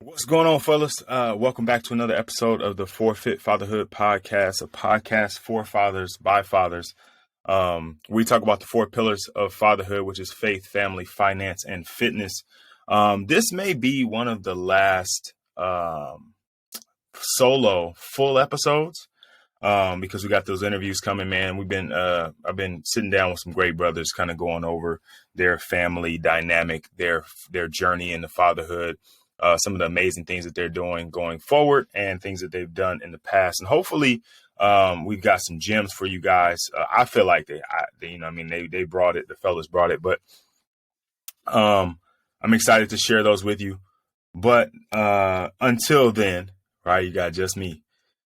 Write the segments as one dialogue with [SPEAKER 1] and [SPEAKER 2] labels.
[SPEAKER 1] What's going on, fellas? Welcome back to another episode of the Forfeit Fatherhood podcast, a podcast for fathers by fathers. We talk about the four pillars of fatherhood, which is faith, family, finance, and fitness. This may be one of the last solo full episodes because we got those interviews coming, man. I've been sitting down with some great brothers, kind of going over their family dynamic, their journey into fatherhood. Some of the amazing things that they're doing going forward and things that they've done in the past. And hopefully we've got some gems for you guys. I feel like they brought it, the fellas brought it, but I'm excited to share those with you. But until then, right, you got just me.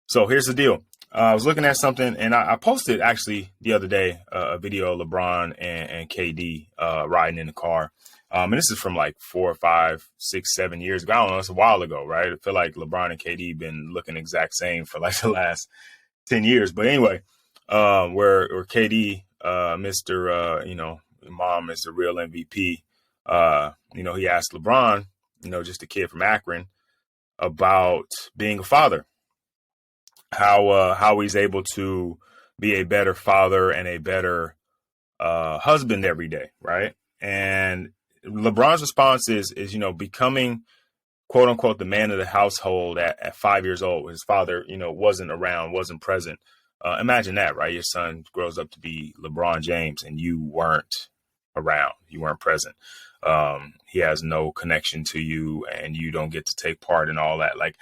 [SPEAKER 1] So here's the deal. I was looking at something and I posted actually the other day a video of LeBron and KD riding in the car. And this is from like 4, 5, 6, 7 years ago. I don't know. It's a while ago, right? I feel like LeBron and KD been looking exact same for like the last 10 years. But anyway, where KD, Mr. Mom is the real MVP. He asked LeBron, just a kid from Akron, about being a father, how he's able to be a better father and a better husband every day, right? And LeBron's response is becoming quote unquote the man of the household at 5 years old. His father, wasn't around, wasn't present. Imagine that, right? Your son grows up to be LeBron James and you weren't around, you weren't present. He has no connection to you and you don't get to take part in all that. Like,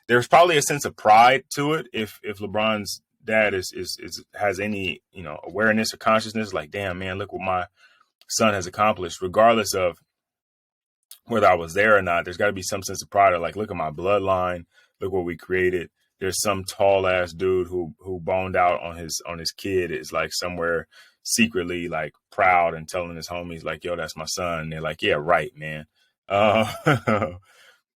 [SPEAKER 1] there's probably a sense of pride to it if LeBron's dad has any, awareness or consciousness, like, damn, man, look what my son has accomplished, regardless of whether I was there or not. There's got to be some sense of pride of like, look at my bloodline, look what we created. There's some tall ass dude who boned out on his kid is like somewhere secretly like proud and telling his homies like, yo, that's my son. And they're like, yeah, right, man.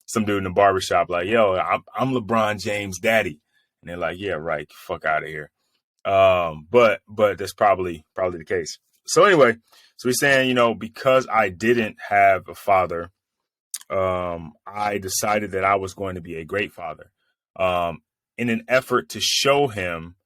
[SPEAKER 1] Some dude in the barbershop like, yo, I'm LeBron James' daddy. And they're like, yeah, right, fuck out of here. But that's probably the case. So anyway, so he's saying, because I didn't have a father, I decided that I was going to be a great father, in an effort to show him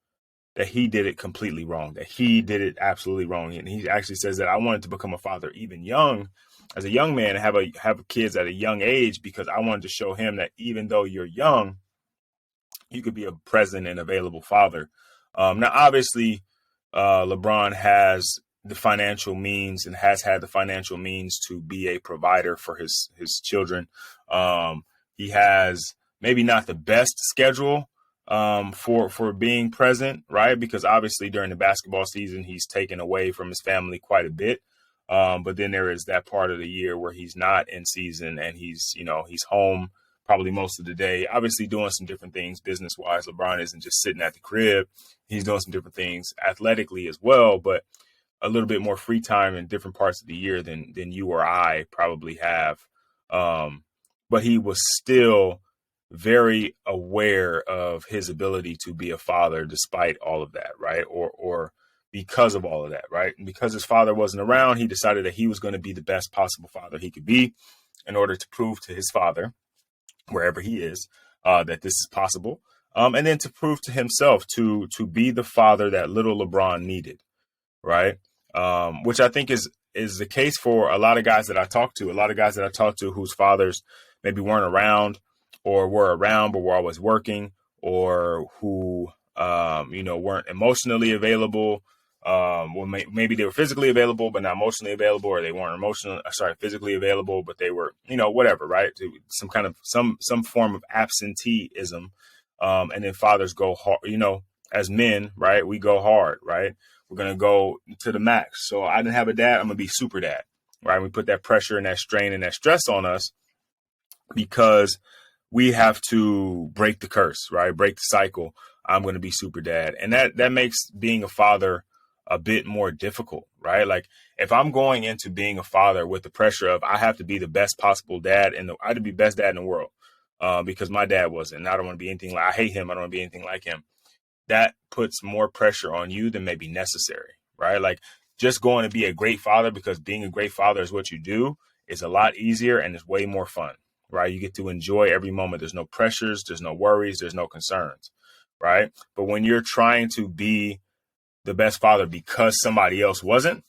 [SPEAKER 1] that he did it completely wrong, that he did it absolutely wrong. And he actually says that I wanted to become a father even young, as a young man, and have kids at a young age, because I wanted to show him that even though you're young, you could be a present and available father. Now, obviously, LeBron has the financial means and has had the financial means to be a provider for his children. He has maybe not the best schedule for being present, right? Because obviously during the basketball season, he's taken away from his family quite a bit. But then there is that part of the year where he's not in season and he's home probably most of the day, obviously doing some different things business wise. LeBron isn't just sitting at the crib. He's doing some different things athletically as well, but a little bit more free time in different parts of the year than you or I probably have. But he was still very aware of his ability to be a father despite all of that, right? Or because of all of that, right? And because his father wasn't around, he decided that he was going to be the best possible father he could be in order to prove to his father, wherever he is, that this is possible. And then to prove to himself to be the father that little LeBron needed, right? Which I think is the case for a lot of guys that I talk to, whose fathers maybe weren't around or were around, but were always working, or who, weren't emotionally available. Well, maybe they were physically available, but not emotionally available, or they weren't physically available, but they were, whatever, right? Some form of absenteeism. And then fathers go hard, as men, right? We go hard, right? We're going to go to the max. So I didn't have a dad. I'm going to be super dad, right? We put that pressure and that strain and that stress on us because we have to break the curse, right? Break the cycle. I'm going to be super dad. And that makes being a father a bit more difficult, right? Like if I'm going into being a father with the pressure of I have to be the best possible dad I had to be best dad in the world, because my dad wasn't, and I don't want to be anything like, I hate him. I don't want to be anything like him. That puts more pressure on you than maybe necessary, right? Like just going to be a great father because being a great father is what you do is a lot easier and it's way more fun, right? You get to enjoy every moment. There's no pressures, there's no worries, there's no concerns, right? But when you're trying to be the best father because somebody else wasn't,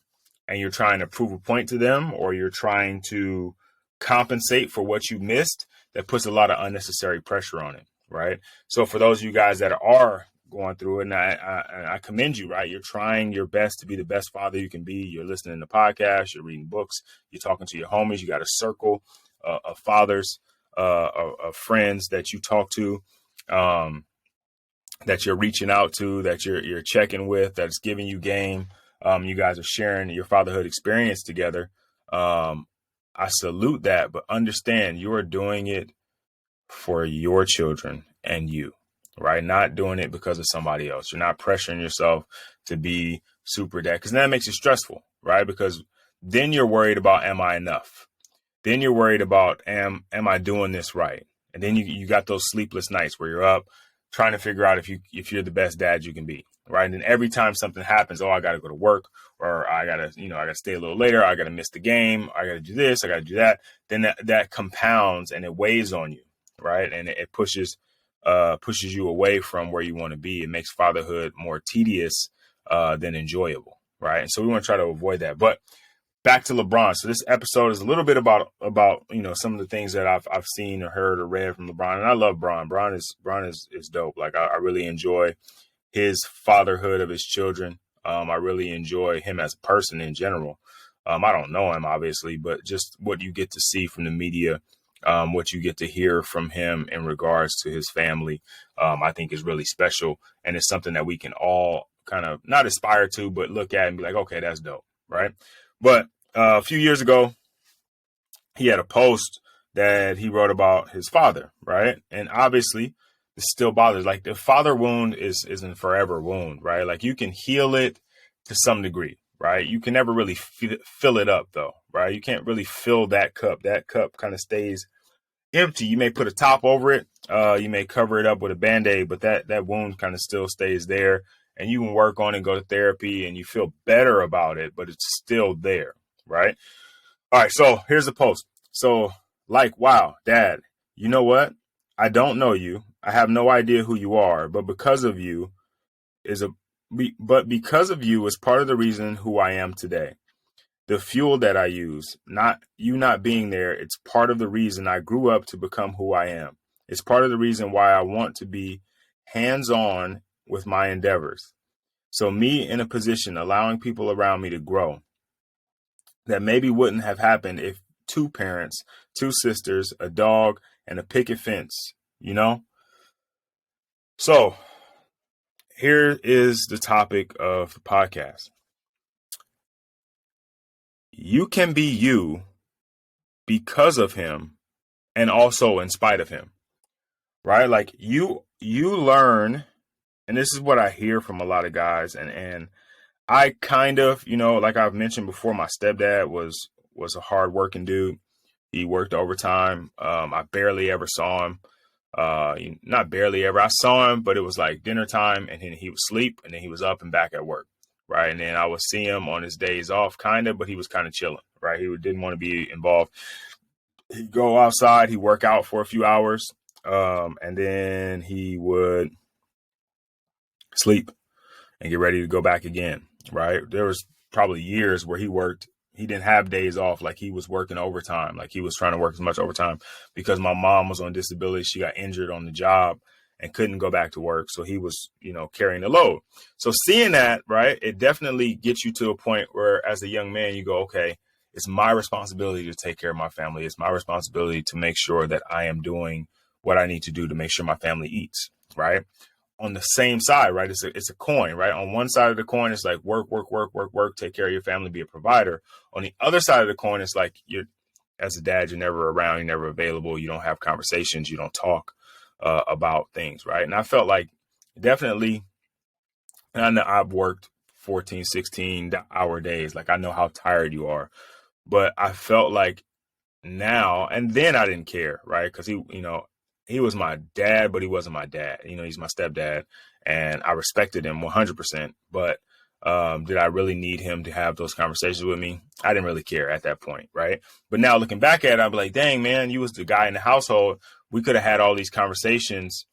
[SPEAKER 1] and you're trying to prove a point to them, or you're trying to compensate for what you missed, that puts a lot of unnecessary pressure on it, right? So for those of you guys that are going through it, and I commend you, right? You're trying your best to be the best father you can be. You're listening to podcasts, you're reading books, you're talking to your homies. You got a circle of fathers, of friends that you talk to, that you're reaching out to, that you're checking with, that's giving you game. You guys are sharing your fatherhood experience together. I salute that, but understand you are doing it for your children and you, right? Not doing it because of somebody else. You're not pressuring yourself to be super dad, because that makes it stressful, right? Because then you're worried about, am I enough? Then you're worried about, am I doing this right? And then you got those sleepless nights where you're up trying to figure out if you're the best dad you can be, right? And then every time something happens, I got to go to work, or I got to stay a little later. I got to miss the game. I got to do this. I got to do that. Then that compounds and it weighs on you, right? And it pushes you away from where you want to be. It makes fatherhood more tedious than enjoyable, right? And so we want to try to avoid that. But back to LeBron. So this episode is a little bit about some of the things that I've seen or heard or read from LeBron, and I love Bron. Bron is dope. Like I really enjoy his fatherhood of his children. I really enjoy him as a person in general. I don't know him obviously, but just what you get to see from the media, what you get to hear from him in regards to his family, I think is really special, and it's something that we can all kind of not aspire to, but look at and be like, okay, that's dope, right? But a few years ago, he had a post that he wrote about his father, right? And obviously, it still bothers. Like the father wound isn't a forever wound, right? Like you can heal it to some degree, right? You can never really fill it up, though, right? You can't really fill that cup. That cup kind of stays empty. You may put a top over it. You may cover it up with a Band-Aid, but that wound kind of still stays there. And you can work on it, go to therapy, and you feel better about it, but it's still there, right? All right, so here's the post. So, like, wow, Dad, you know what? I don't know you. I have no idea who you are, but because of you is part of the reason who I am today. The fuel that I use, not you not being there, it's part of the reason I grew up to become who I am. It's part of the reason why I want to be hands-on with my endeavors. So me in a position, allowing people around me to grow, that maybe wouldn't have happened if two parents, two sisters, a dog, and a picket fence, So here is the topic of the podcast. You can be you because of him and also in spite of him, right? Like you learn, and this is what I hear from a lot of guys, and I kind of, like I've mentioned before, my stepdad was a hardworking dude. He worked overtime. I barely ever saw him. Not barely ever. I saw him, but it was like dinner time, and then he would sleep, and then he was up and back at work, right? And then I would see him on his days off, kind of, but he was kind of chilling, right? He didn't want to be involved. He'd go outside, he'd work out for a few hours, and then he would sleep and get ready to go back again, right? There was probably years where he didn't have days off. Like he was working overtime. Like he was trying to work as much overtime because my mom was on disability. She got injured on the job and couldn't go back to work. So he was, carrying the load. So seeing that, right, it definitely gets you to a point where as a young man, you go, okay, it's my responsibility to take care of my family. It's my responsibility to make sure that I am doing what I need to do to make sure my family eats, right? On the same side, right? It's a coin, right? On one side of the coin, it's like work, take care of your family, be a provider. On the other side of the coin, it's like as a dad, you're never around, you're never available, you don't have conversations, you don't talk about things, right? And I felt like definitely, and I know I've worked 14, 16-hour days. Like I know how tired you are, but I felt like now, and then I didn't care, right? Because he was my dad, but he wasn't my dad. He's my stepdad, and I respected him 100%. But Did I really need him to have those conversations with me? I didn't really care at that point, right? But now looking back at it, I'm like, dang, man, you was the guy in the household. We could have had all these conversations,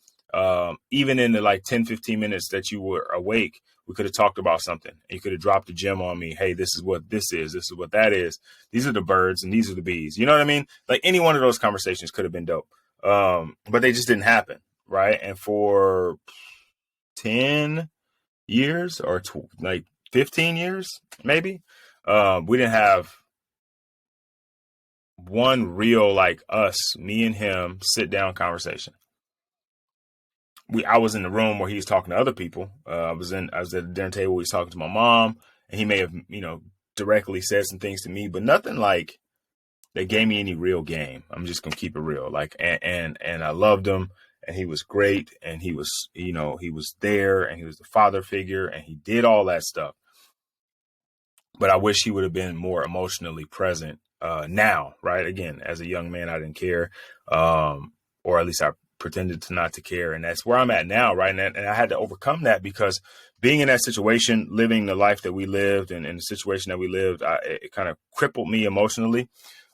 [SPEAKER 1] even in the like 10, 15 minutes that you were awake. We could have talked about something. You could have dropped a gem on me. Hey, this is what this is. This is what that is. These are the birds and these are the bees. You know what I mean? Like any one of those conversations could have been dope. But they just didn't happen, right? And for 10 years or like 15 years, maybe, we didn't have one real, like us, me and him, sit down conversation. I was in the room where he was talking to other people. I was at the dinner table. He was talking to my mom, and he may have, directly said some things to me, but nothing like that gave me any real game. I'm just gonna keep it real. Like, and I loved him, and he was great, and he was, he was there, and he was the father figure, and he did all that stuff. But I wish he would have been more emotionally present now, right? Again, as a young man, I didn't care, or at least I pretended to not to care. And that's where I'm at now, right? And I had to overcome that because being in that situation, living the life that we lived and in the situation that we lived, it kind of crippled me emotionally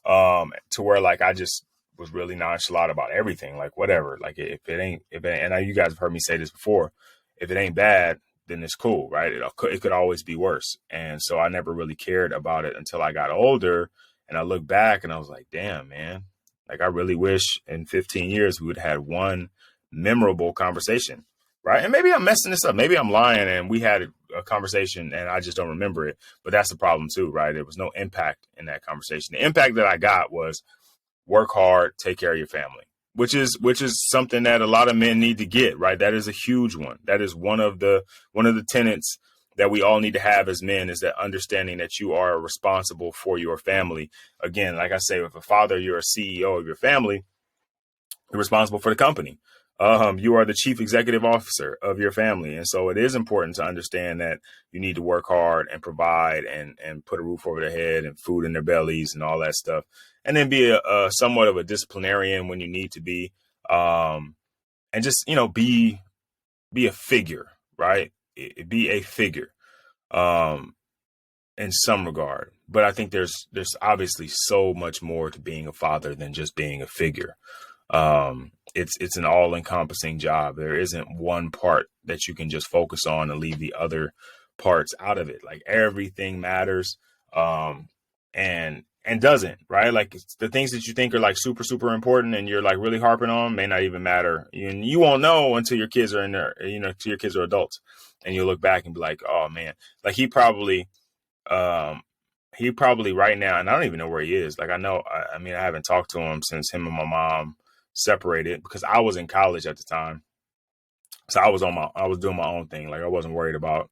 [SPEAKER 1] to where like I just was really nonchalant about everything, like whatever. Like if it ain't, and you guys have heard me say this before, if it ain't bad, then it's cool, right? It could always be worse. And so I never really cared about it until I got older. And I look back and I was like, damn, man, like I really wish in 15 years we would have had one memorable conversation, right? And maybe I'm messing this up. Maybe I'm lying and we had a conversation and I just don't remember it. But that's the problem too, right? There was no impact in that conversation. The impact that I got was work hard, take care of your family. Which is something that a lot of men need to get, right? That is a huge one. That is one of the tenets that we all need to have as men, is that understanding that you are responsible for your family. Again, like I say, with a father, you're a CEO of your family. You're responsible for the company. You are the chief executive officer of your family. And so it is important to understand that you need to work hard and provide and put a roof over their head and food in their bellies and all that stuff. And then be a somewhat of a disciplinarian when you need to be, and just, be a figure, right? Be a figure, in some regard. But I think there's obviously so much more to being a father than just being a figure. It's an all encompassing job. There isn't one part that you can just focus on and leave the other parts out of it. Like everything matters. And doesn't, right? Like the things that you think are like super, super important and you're like really harping on may not even matter. You won't know until your kids are in there, till your kids are adults and you look back and be like, oh man, like he probably right now, and I don't even know where he is. Like I know, I mean, I haven't talked to him since him and my mom separated because I was in college at the time. So I was doing my own thing. Like I wasn't worried about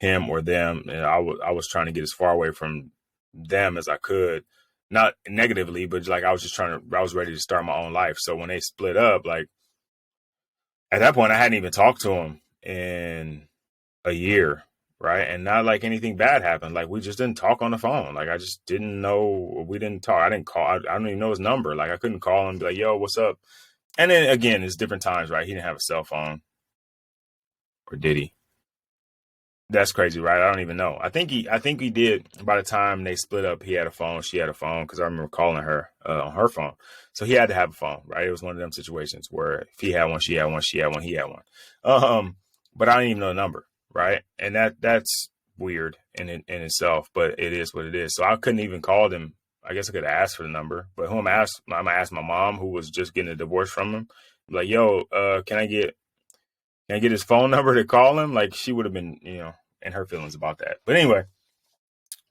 [SPEAKER 1] him or them. And I was trying to get as far away from them as I could, not negatively, but like I was ready to start my own life. So when they split up, like at that point, I hadn't even talked to him in a year, right? And not like anything bad happened. Like we just didn't talk on the phone. Like I just didn't know. We didn't talk. I didn't call. I don't even know his number. Like I couldn't call him and be like, yo, what's up? And then again, it's different times, right? He didn't have a cell phone. Or did he? That's crazy, right? I don't even know. I think he did. By the time they split up, he had a phone. She had a phone because I remember calling her on her phone. So he had to have a phone, right? It was one of them situations where if he had one, she had one, she had one, he had one. But I didn't even know the number, right? And that's weird in itself, but it is what it is. So I couldn't even call them. I guess I could ask for the number, but who I'm gonna ask my mom, who was just getting a divorce from him, like, yo, can I get his phone number to call him? Like she would have been, in her feelings about that. But anyway,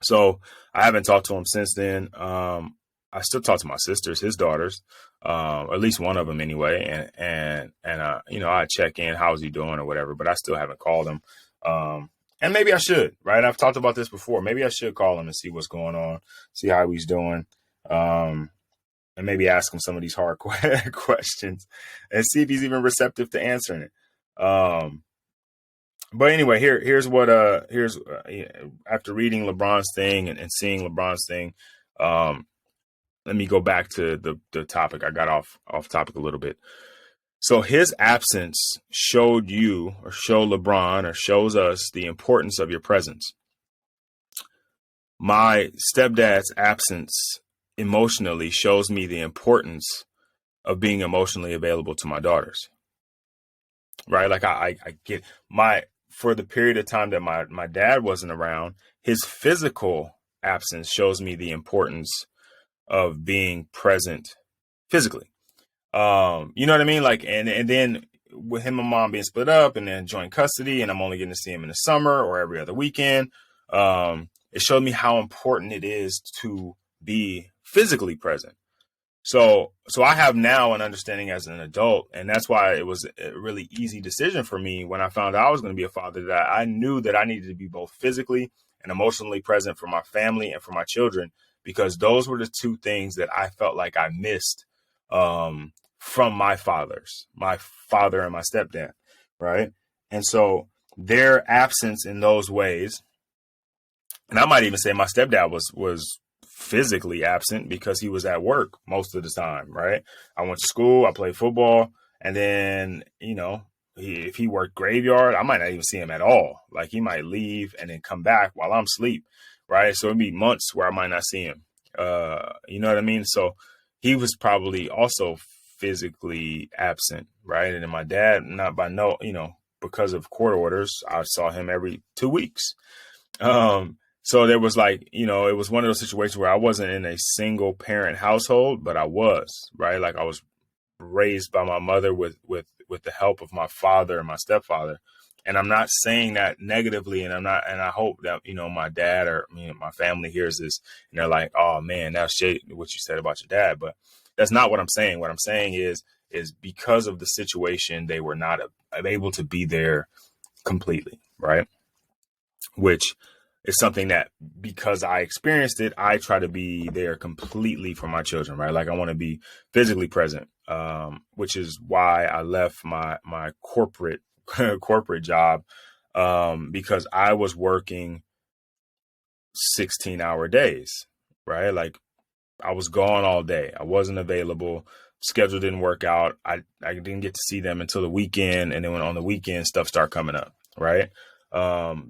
[SPEAKER 1] so I haven't talked to him since then. I still talk to my sisters, his daughters, or at least one of them anyway. And I check in, how's he doing or whatever, but I still haven't called him. And maybe I should, right? I've talked about this before. Maybe I should call him and see what's going on, see how he's doing. And maybe ask him some of these hard questions and see if he's even receptive to answering it. But anyway, here's after reading LeBron's thing and seeing LeBron's thing, let me go back to the topic. I got off topic a little bit. So his absence showed you, or showed LeBron, or shows us the importance of your presence. My stepdad's absence emotionally shows me the importance of being emotionally available to my daughters. Right? Like I get for the period of time that my dad wasn't around, his physical absence shows me the importance of being present physically. You know what I mean? Like, and then with him and mom being split up and then joint custody, and I'm only getting to see him in the summer or every other weekend. It showed me how important it is to be physically present. So I have now an understanding as an adult, and that's why it was a really easy decision for me when I found out I was going to be a father, that I knew that I needed to be both physically and emotionally present for my family and for my children, because those were the two things that I felt like I missed from my father and my stepdad, right? And so their absence in those ways, and I might even say my stepdad was physically absent because he was at work most of the time, right? I went to school, I played football, and then, if he worked graveyard, I might not even see him at all. Like, he might leave and then come back while I'm asleep, right? So it'd be months where I might not see him. You know what I mean? So he was probably also physically absent, right? And then my dad, not by no, because of court orders, I saw him every 2 weeks. So there was it was one of those situations where I wasn't in a single parent household, but I was, right? Like, I was raised by my mother with the help of my father and my stepfather. And I'm not saying that negatively, and I hope that, my dad or my family hears this and they're like, oh man, that's shit what you said about your dad. But that's not what I'm saying. What I'm saying is because of the situation, they were not able to be there completely, right? Which is something that, because I experienced it, I try to be there completely for my children, right? Like, I want to be physically present, which is why I left my corporate job, because I was working 16-hour days, right? Like, I was gone all day. I wasn't available. Schedule didn't work out. I didn't get to see them until the weekend. And then when on the weekend, stuff started coming up, right?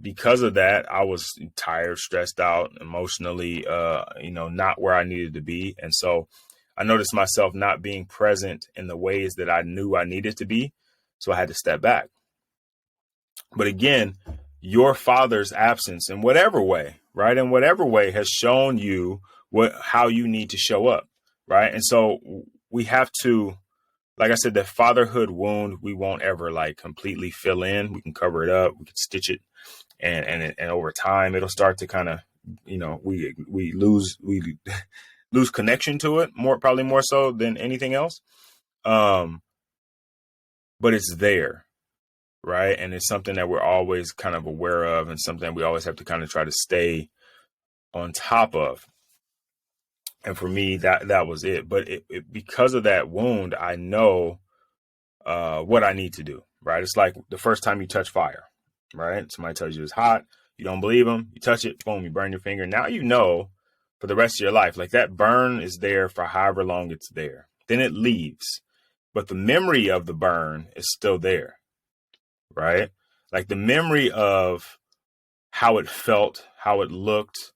[SPEAKER 1] Because of that, I was tired, stressed out, emotionally, not where I needed to be. And so I noticed myself not being present in the ways that I knew I needed to be. So I had to step back. But again, your father's absence in whatever way, right? In whatever way has shown you how you need to show up, right? And so we have to, like I said, the fatherhood wound, we won't ever completely fill in. We can cover it up, we can stitch it, and over time it'll start to kind of, we lose connection to it, probably more so than anything else. But it's there, right? And it's something that we're always kind of aware of, and something we always have to kind of try to stay on top of. And for me, that was it. But because of that wound, I know what I need to do, right? It's like the first time you touch fire, right? Somebody tells you it's hot. You don't believe them. You touch it, boom, you burn your finger. Now you know for the rest of your life, like, that burn is there for however long it's there. Then it leaves. But the memory of the burn is still there, right? Like, the memory of how it felt, how it looked,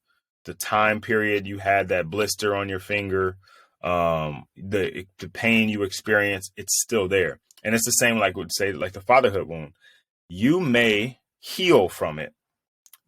[SPEAKER 1] the time period you had that blister on your finger, the pain you experienced, it's still there. And it's the same, like would say, like the fatherhood wound. You may heal from it,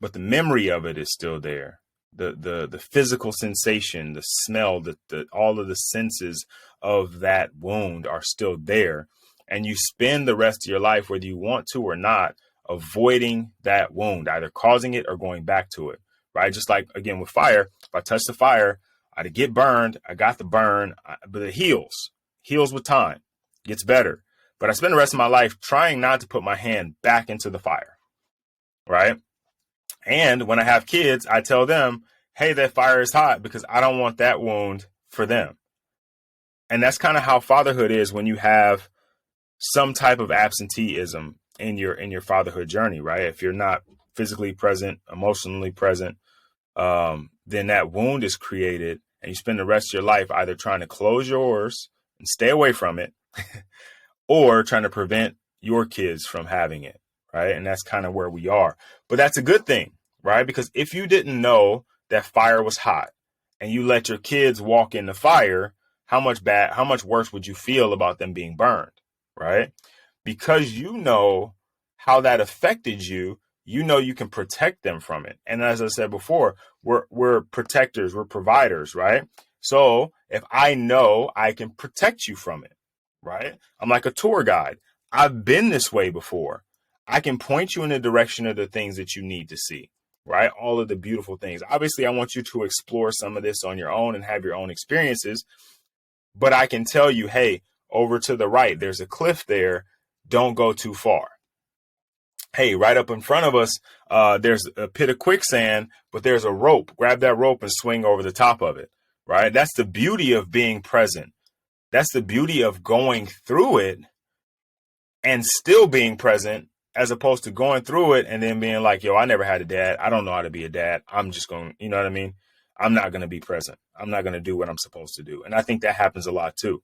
[SPEAKER 1] but the memory of it is still there. The physical sensation, the smell, all of the senses of that wound are still there. And you spend the rest of your life, whether you want to or not, avoiding that wound, either causing it or going back to it, right? Just like, again, with fire, if I touch the fire, I get burned, I got the burn, but it heals with time, gets better. But I spend the rest of my life trying not to put my hand back into the fire, right? And when I have kids, I tell them, hey, that fire is hot, because I don't want that wound for them. And that's kind of how fatherhood is when you have some type of absenteeism in your fatherhood journey, right? If you're not physically present, emotionally present, then that wound is created, and you spend the rest of your life either trying to close yours and stay away from it, or trying to prevent your kids from having it, right? And that's kind of where we are. But that's a good thing, right? Because if you didn't know that fire was hot and you let your kids walk in the fire, how much worse would you feel about them being burned, right? Because you know how that affected you, you know you can protect them from it. And as I said before, we're protectors, we're providers, right? So if I know I can protect you from it, right? I'm like a tour guide. I've been this way before. I can point you in the direction of the things that you need to see, right? All of the beautiful things. Obviously, I want you to explore some of this on your own and have your own experiences. But I can tell you, hey, over to the right, there's a cliff there. Don't go too far. Hey, right up in front of us, there's a pit of quicksand, but there's a rope. Grab that rope and swing over the top of it, right? That's the beauty of being present. That's the beauty of going through it and still being present, as opposed to going through it and then being like, yo, I never had a dad. I don't know how to be a dad. I'm just going, you know what I mean? I'm not going to be present. I'm not going to do what I'm supposed to do. And I think that happens a lot too,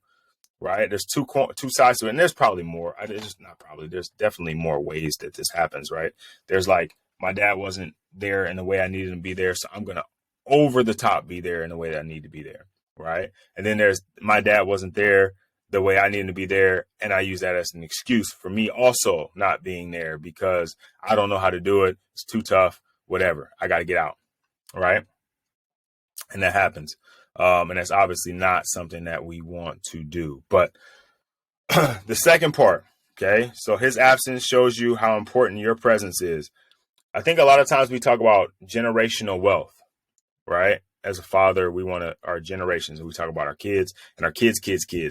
[SPEAKER 1] right? There's two sides to it. And there's probably more. There's definitely more ways that this happens, right? There's like, my dad wasn't there in the way I needed him to be there. So I'm going to over the top be there in the way that I need to be there, right? And then there's, my dad wasn't there the way I needed to be there. And I use that as an excuse for me also not being there because I don't know how to do it. It's too tough, whatever. I got to get out, right? And that happens. And that's obviously not something that we want to do. But the second part, okay, so his absence shows you how important your presence is. I think a lot of times we talk about generational wealth, right? As a father, we want to, our generations, and we talk about our kids and our kids,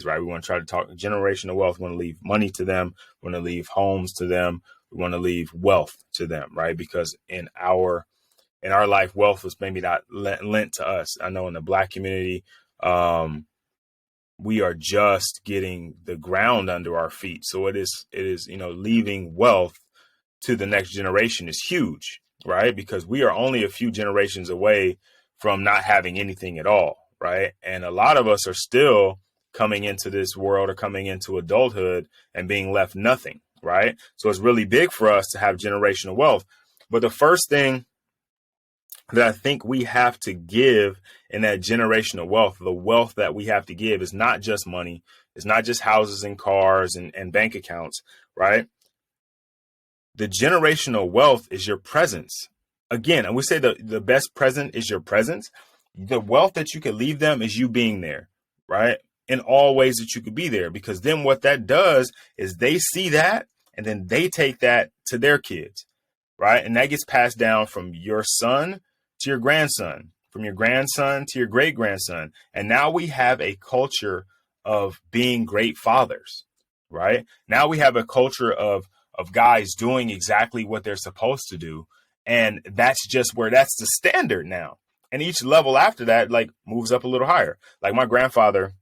[SPEAKER 1] right? We want to try to talk generational wealth. We want to leave money to them. We want to leave homes to them. We want to leave wealth to them, right? Because in our life, wealth was maybe not lent to us. I know in the Black community, we are just getting the ground under our feet. So it is, leaving wealth to the next generation is huge, right? Because we are only a few generations away from not having anything at all, right? And a lot of us are still coming into this world or coming into adulthood and being left nothing, right? So it's really big for us to have generational wealth. But the first thing that I think we have to give in that generational wealth, the wealth that we have to give is not just money. It's not just houses and cars and bank accounts, right? The generational wealth is your presence. Again, and we say the best present is your presence. The wealth that you could leave them is you being there, right? In all ways that you could be there, because then what that does is they see that and then they take that to their kids, right? And that gets passed down from your son to your grandson, from your grandson to your great grandson. And now we have a culture of being great fathers, right? Now we have a culture of guys doing exactly what they're supposed to do. And that's just where that's the standard now. And each level after that, like, moves up a little higher. Like my grandfather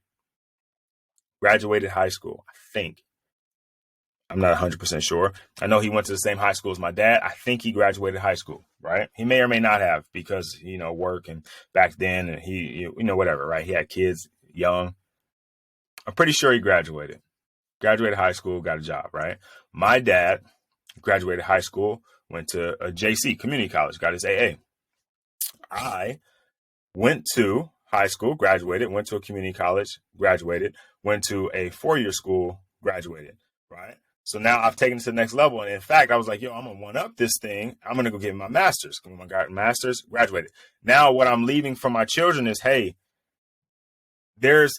[SPEAKER 1] graduated high school, I think. I'm not 100% sure. I know he went to the same high school as my dad. I think he graduated high school, right? He may or may not have because, work and back then and he, whatever, right? He had kids young. I'm pretty sure he graduated high school, got a job, right? My dad graduated high school, went to a JC, community college, got his AA. I went to high school, graduated, went to a community college, graduated, went to a 4-year school, graduated, right? So now I've taken it to the next level. And in fact, I was like, yo, I'm going to one up this thing. I'm going to go get my master's. I got master's, graduated. Now what I'm leaving for my children is, hey, there's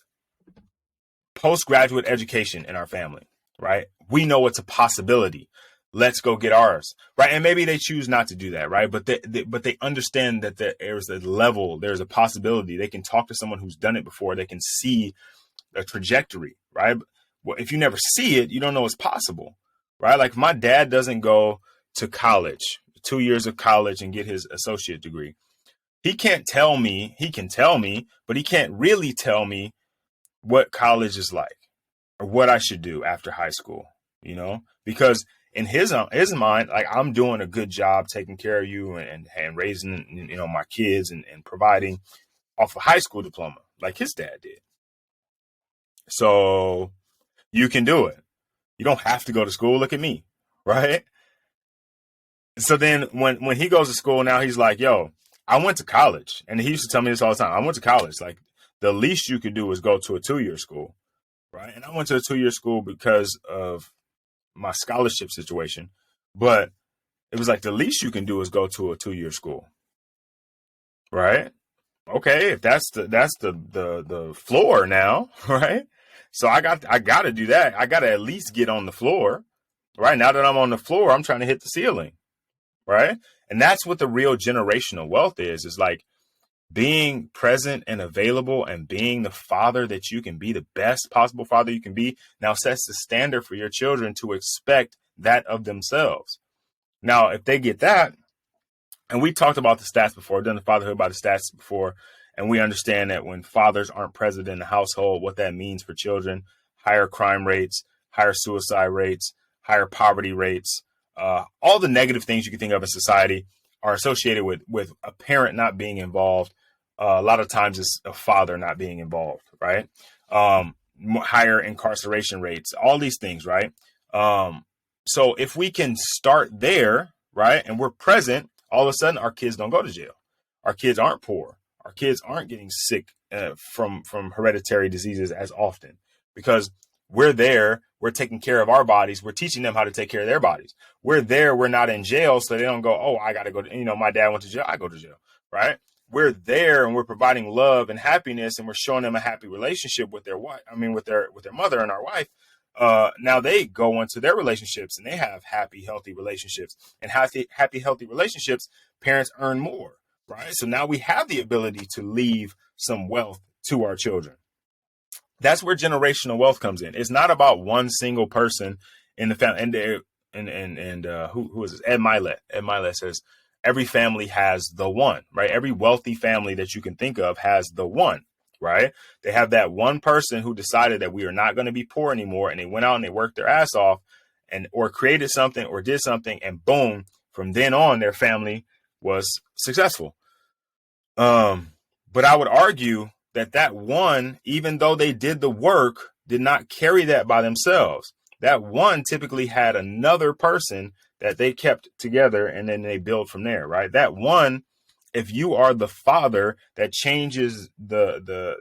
[SPEAKER 1] postgraduate education in our family, right? We know it's a possibility. Let's go get ours, right? And maybe they choose not to do that, right? But they understand that there's a level, there's a possibility. They can talk to someone who's done it before. They can see a trajectory, right? Well, if you never see it, you don't know it's possible, right? Like my dad doesn't go to college, 2 years of college and get his associate degree. He can't tell me, he can tell me, but he can't really tell me what college is like or what I should do after high school, because in his mind, like I'm doing a good job taking care of you and raising, my kids and providing off a high school diploma like his dad did. So you can do it. You don't have to go to school. Look at me. Right. So then when he goes to school now, he's like, yo, I went to college. And he used to tell me this all the time. I went to college. Like, the least you could do is go to a 2-year school. Right. And I went to a 2-year school because of my scholarship situation. But it was like, the least you can do is go to a 2-year school. Right. Okay. If that's the floor now. Right. So I got to do that. I got to at least get on the floor. Right. Now that I'm on the floor, I'm trying to hit the ceiling. Right. And that's what the real generational wealth is like being present and available and being the father that you can be, the best possible father you can be. Now sets the standard for your children to expect that of themselves. Now, if they get that, and we talked about the stats before, done the fatherhood by the stats before, and we understand that when fathers aren't present in the household, what that means for children: higher crime rates, higher suicide rates, higher poverty rates, all the negative things you can think of in society are associated with a parent not being involved. A lot of times it's a father not being involved, right? Higher incarceration rates, all these things, right? So if we can start there, right, and we're present, all of a sudden our kids don't go to jail. Our kids aren't poor. Our kids aren't getting sick from hereditary diseases as often because we're there. We're taking care of our bodies. We're teaching them how to take care of their bodies. We're there. We're not in jail, so they don't go, oh, I got to go to, my dad went to jail. I go to jail, right? We're there and we're providing love and happiness, and we're showing them a happy relationship with their wife. With their mother and our wife. Now they go into their relationships and they have happy, healthy relationships, and happy, healthy relationships. Parents earn more, right? So now we have the ability to leave some wealth to our children. That's where generational wealth comes in. It's not about one single person in the family. And who is this? Ed Milet. Ed Milet says every family has the one, right? Every wealthy family that you can think of has the one, right? They have that one person who decided that we are not going to be poor anymore, and they went out and they worked their ass off, and or created something or did something, and boom, from then on, their family was successful. But I would argue that one, even though they did the work, did not carry that by themselves. That one typically had another person that they kept together, and then they build from there, right? That one, if you are the father that changes the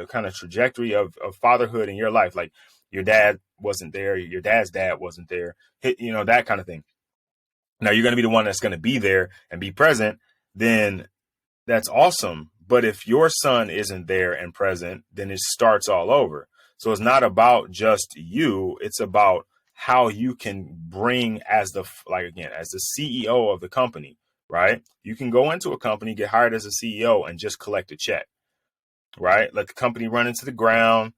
[SPEAKER 1] kind of trajectory of fatherhood in your life, like your dad wasn't there, your dad's dad wasn't there, that kind of thing. Now you're going to be the one that's going to be there and be present, then that's awesome. But if your son isn't there and present, then it starts all over. So it's not about just you. It's about how you can bring as the CEO of the company, right? You can go into a company, get hired as a CEO, and just collect a check, right? Let the company run into the ground,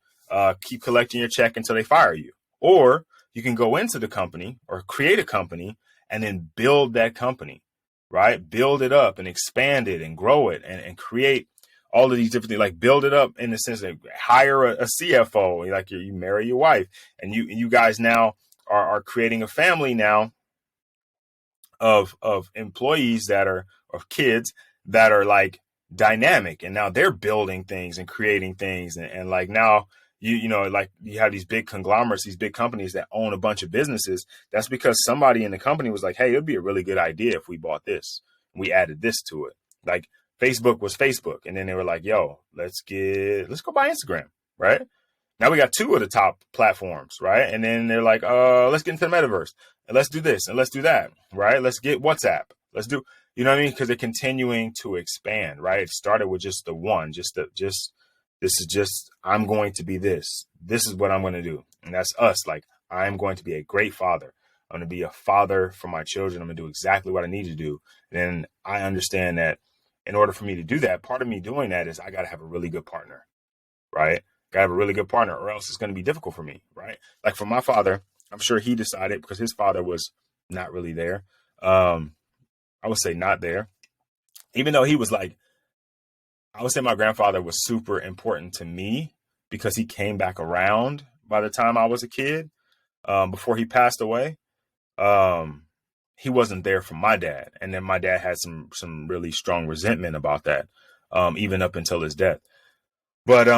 [SPEAKER 1] keep collecting your check until they fire you. Or you can go into the company or create a company and then build that company, right? Build it up and expand it and grow it and create all of these different things, like build it up in the sense that hire a CFO, like you marry your wife, and you guys now are creating a family now of employees of kids that are like dynamic, and now they're building things and creating things, and like now like you have these big conglomerates, these big companies that own a bunch of businesses. That's because somebody in the company was like, hey, it'd be a really good idea if we bought this, we added this to it. Like Facebook was Facebook, and then they were like, yo, let's go buy Instagram, right? Now we got 2 of the top platforms, right? And then they're like, let's get into the metaverse, and let's do this and let's do that, right? Let's get WhatsApp. Let's do, you know what I mean? Because they're continuing to expand, right? It started with just the one, this is just, I'm going to be this. This is what I'm going to do. And that's us. Like, I'm going to be a great father. I'm going to be a father for my children. I'm going to do exactly what I need to do. And I understand that in order for me to do that, part of me doing that is I got to have a really good partner, right? Got to have a really good partner, or else it's going to be difficult for me, right? Like for my father, I'm sure he decided, because his father was not really there. I would say not there, even though he was like, I would say my grandfather was super important to me because he came back around by the time I was a kid, before he passed away. He wasn't there for my dad. And then my dad had some really strong resentment about that, even up until his death. But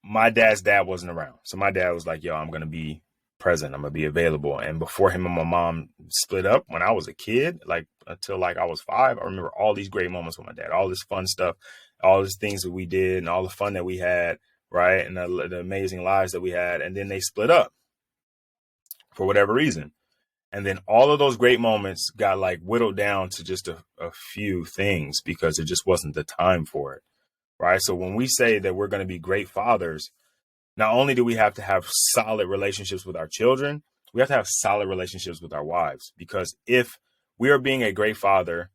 [SPEAKER 1] my dad's dad wasn't around. So my dad was like, yo, I'm going to be present. I'm going to be available. And before him and my mom split up when I was a kid, like until like I was 5, I remember all these great moments with my dad, all this fun stuff, all these things that we did and all the fun that we had, right? And the amazing lives that we had. And then they split up for whatever reason. And then all of those great moments got like whittled down to just a few things because it just wasn't the time for it. Right. So when we say that we're going to be great fathers, not only do we have to have solid relationships with our children, we have to have solid relationships with our wives. Because if we are being a great father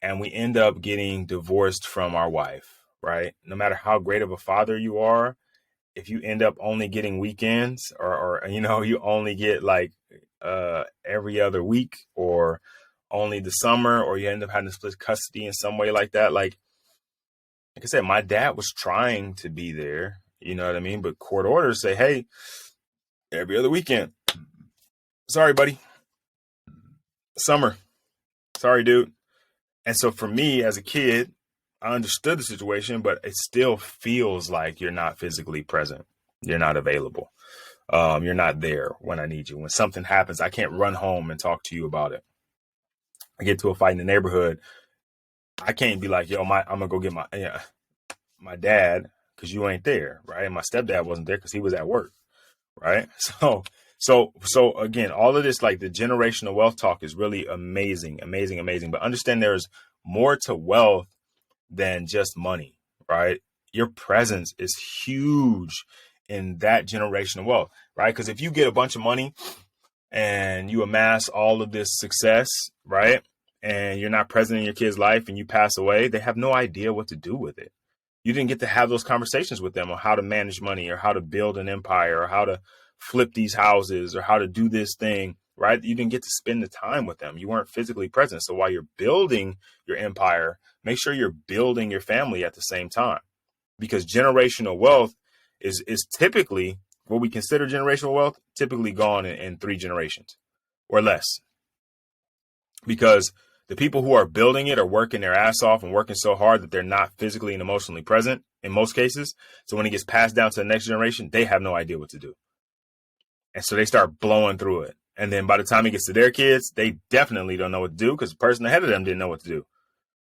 [SPEAKER 1] and we end up getting divorced from our wife, right, no matter how great of a father you are, if you end up only getting weekends or you only get like every other week or only the summer, or you end up having to split custody in some way like that. Like I said, my dad was trying to be there, you know what I mean? But court orders say, hey, every other weekend. Sorry, buddy. Summer. Sorry, dude. And so for me as a kid, I understood the situation, but it still feels like you're not physically present. You're not available. You're not there when I need you. When something happens, I can't run home and talk to you about it. I get to a fight in the neighborhood. I can't be like, yo, I'm gonna go get my dad because you ain't there, right? And my stepdad wasn't there because he was at work, right? So again, all of this, like the generational wealth talk, is really amazing. But understand there's more to wealth than just money, right? Your presence is huge in that generational wealth, right? Because if you get a bunch of money and you amass all of this success, right, and you're not present in your kid's life and you pass away, they have no idea what to do with it. You didn't get to have those conversations with them on how to manage money or how to build an empire or how to flip these houses or how to do this thing, right? You didn't get to spend the time with them. You weren't physically present. So while you're building your empire, make sure you're building your family at the same time, because generational wealth is typically what we consider generational wealth, typically gone in 3 generations or less, because the people who are building it are working their ass off and working so hard that they're not physically and emotionally present in most cases. So when it gets passed down to the next generation, they have no idea what to do. And so they start blowing through it. And then by the time it gets to their kids, they definitely don't know what to do because the person ahead of them didn't know what to do.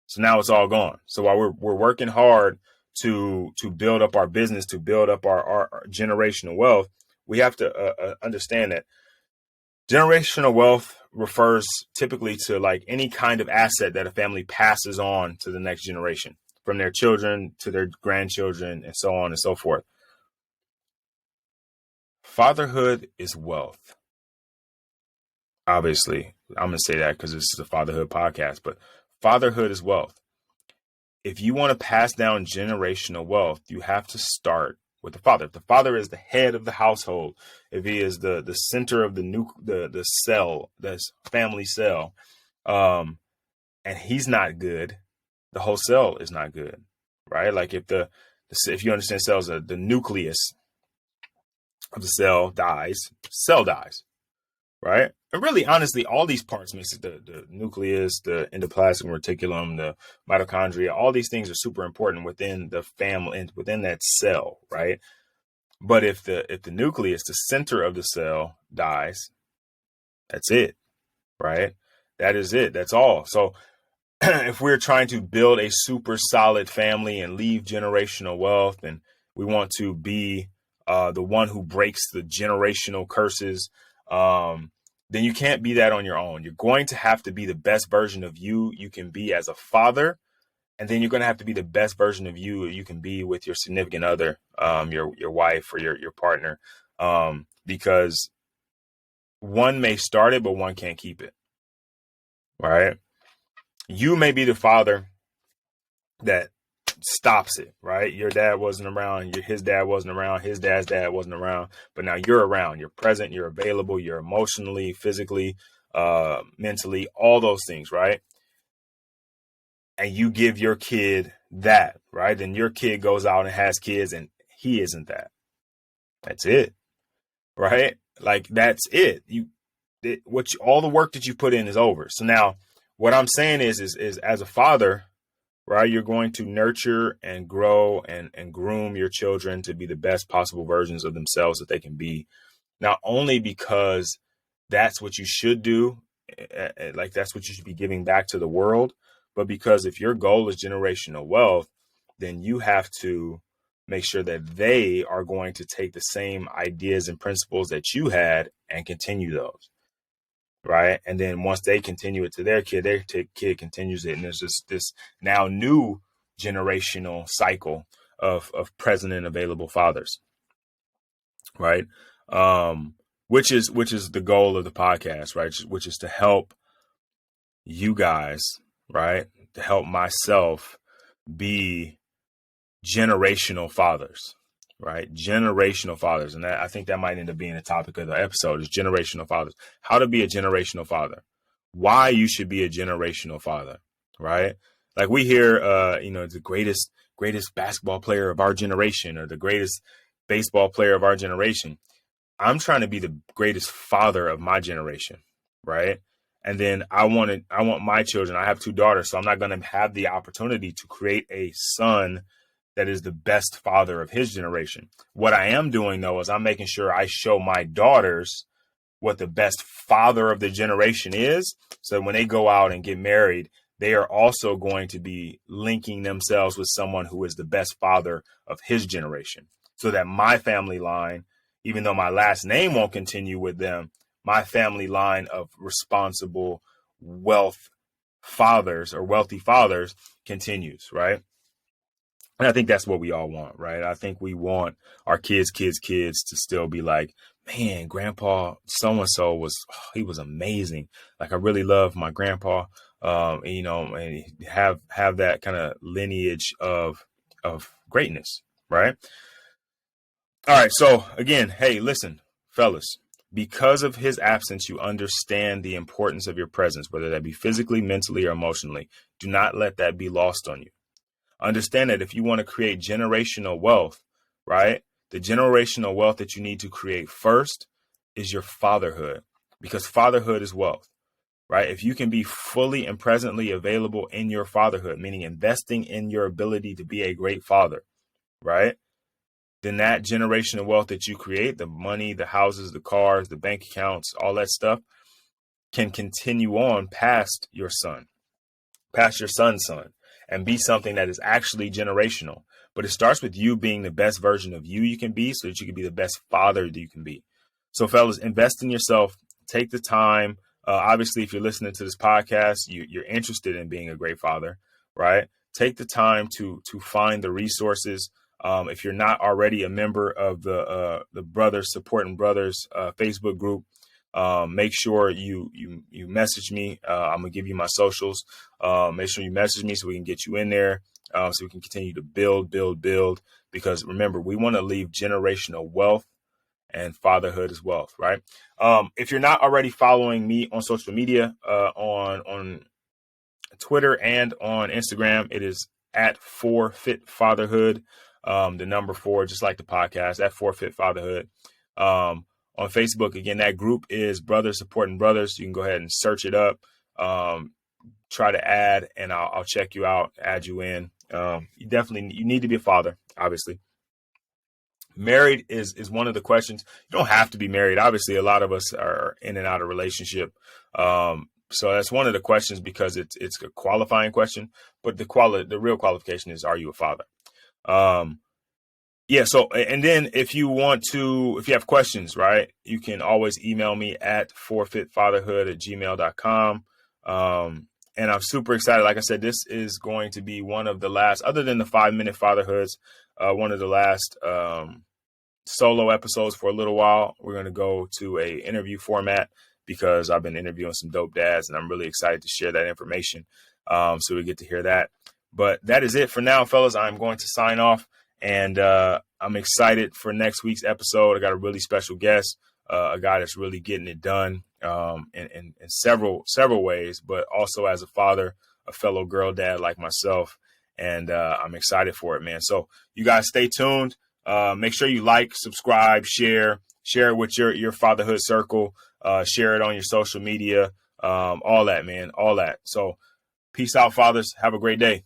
[SPEAKER 1] So now it's all gone. So while we're working hard to build up our business, to build up our generational wealth, we have to understand that generational wealth refers typically to like any kind of asset that a family passes on to the next generation, from their children to their grandchildren and so on and so forth. Fatherhood is wealth. Obviously, I'm going to say that because this is a fatherhood podcast, but fatherhood is wealth. If you want to pass down generational wealth, you have to start with the father. If the father is the head of the household, if he is the center of the cell, this family cell, and he's not good, the whole cell is not good, right? Like if you understand cells, the nucleus of the cell dies, right? And really, honestly, all these parts, the nucleus, the endoplasmic reticulum, the mitochondria, all these things are super important within the family and within that cell, right? But if the nucleus, the center of the cell, dies, that's it, right? That is it. That's all. So if we're trying to build a super solid family and leave generational wealth, and we want to be the one who breaks the generational curses, then you can't be that on your own. You're going to have to be the best version of you can be as a father. And then you're going to have to be the best version of you can be with your significant other, your wife or your partner, because one may start it, but one can't keep it. Right? You may be the father that stops it, right? Your dad wasn't around, his dad wasn't around, his dad's dad wasn't around, but now you're around, you're present, you're available, you're emotionally, physically, mentally, all those things, right? And you give your kid that, right? Then your kid goes out and has kids and he isn't that. That's it, right? Like that's it. All the work that you put in is over. So now what I'm saying is as a father, right? You're going to nurture and grow and groom your children to be the best possible versions of themselves that they can be, not only because that's what you should do, like that's what you should be giving back to the world, but because if your goal is generational wealth, then you have to make sure that they are going to take the same ideas and principles that you had and continue those, right? And then once they continue it to their kid continues it, and there's just this now new generational cycle of present and available fathers, right? Which is the goal of the podcast, right? Which is to help you guys, right? To help myself be generational fathers, right? Generational fathers. And I think that might end up being the topic of the episode is generational fathers. How to be a generational father. Why you should be a generational father, right? Like we hear, the greatest basketball player of our generation or the greatest baseball player of our generation. I'm trying to be the greatest father of my generation, right? And then I want my children. I have 2 daughters, so I'm not going to have the opportunity to create a son that is the best father of his generation. What I am doing, though, is I'm making sure I show my daughters what the best father of the generation is. So when they go out and get married, they are also going to be linking themselves with someone who is the best father of his generation. So that my family line, even though my last name won't continue with them, my family line of responsible wealthy fathers continues, right? And I think that's what we all want, right? I think we want our kids to still be like, man, grandpa so-and-so he was amazing. Like I really love my grandpa, and have that kind of lineage of greatness, right? All right. So again, hey, listen, fellas, because of his absence, you understand the importance of your presence, whether that be physically, mentally, or emotionally. Do not let that be lost on you. Understand that if you want to create generational wealth, right? The generational wealth that you need to create first is your fatherhood, because fatherhood is wealth, right? If you can be fully and presently available in your fatherhood, meaning investing in your ability to be a great father, right? Then that generational wealth that you create, the money, the houses, the cars, the bank accounts, all that stuff can continue on past your son's son, and be something that is actually generational. But it starts with you being the best version of you can be so that you can be the best father that you can be. So fellas, invest in yourself. Take the time. Obviously, if you're listening to this podcast, you're interested in being a great father, right? Take the time to find the resources. If you're not already a member of the Brothers Supporting Brothers Facebook group, make sure you message me. I'm gonna give you my socials. Make sure you message me so we can get you in there, so we can continue to build. Because remember, we want to leave generational wealth, and fatherhood is wealth, right? If you're not already following me on social media, on Twitter and on Instagram, it is at 4FitFatherhood. The number 4, just like the podcast, at 4FitFatherhood. On Facebook, again, that group is Brothers Supporting Brothers. You can go ahead and search it up. Try to add, and I'll check you out, add you in. You need to be a father, obviously. Married is one of the questions. You don't have to be married. Obviously, a lot of us are in and out of relationship. So that's one of the questions, because it's a qualifying question. But the real qualification is, are you a father? Yeah. So, and then if you have questions, right, you can always email me at forfeitfatherhood@gmail.com. And I'm super excited. Like I said, this is going to be one of the last, other than the 5-minute fatherhoods, one of the last solo episodes for a little while. We're going to go to a interview format, because I've been interviewing some dope dads, and I'm really excited to share that information. So we get to hear that. But that is it for now, fellas. I'm going to sign off, and I'm excited for next week's episode. I got a really special guest, a guy that's really getting it done in several ways, but also as a father, a fellow girl dad like myself. And I'm excited for it, man. So you guys stay tuned. Make sure you like, subscribe, share it with your fatherhood circle. Share it on your social media, all that, man, all that. So peace out, fathers. Have a great day.